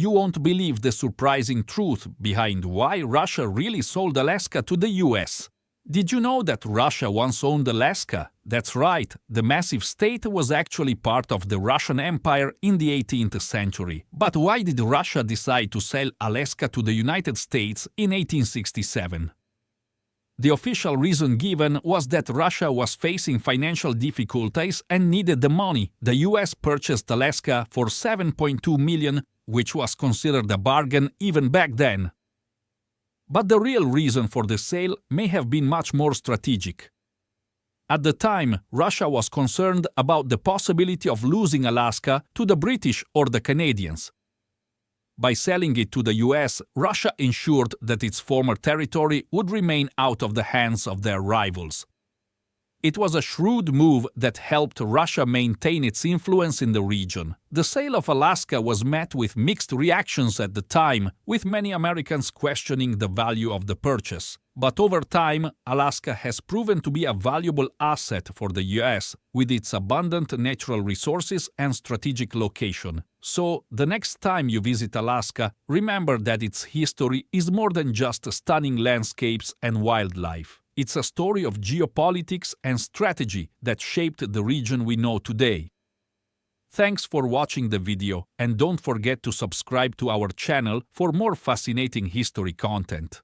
you won't believe the surprising truth behind why Russia really sold Alaska to the US. Did you know that Russia once owned Alaska? That's right, the massive state was actually part of the Russian Empire in the 18th century. But why did Russia decide to sell Alaska to the United States in 1867? The official reason given was that Russia was facing financial difficulties and needed the money. The US purchased Alaska for $7.2 million, which was considered a bargain even back then. But the real reason for the sale may have been much more strategic. At the time, Russia was concerned about the possibility of losing Alaska to the British or the Canadians. By selling it to the US, Russia ensured that its former territory would remain out of the hands of their rivals. It was a shrewd move that helped Russia maintain its influence in the region. The sale of Alaska was met with mixed reactions at the time, with many Americans questioning the value of the purchase. But over time, Alaska has proven to be a valuable asset for the US, with its abundant natural resources and strategic location. So, the next time you visit Alaska, remember that its history is more than just stunning landscapes and wildlife. It's a story of geopolitics and strategy that shaped the region we know today. Thanks for watching the video, and don't forget to subscribe to our channel for more fascinating history content.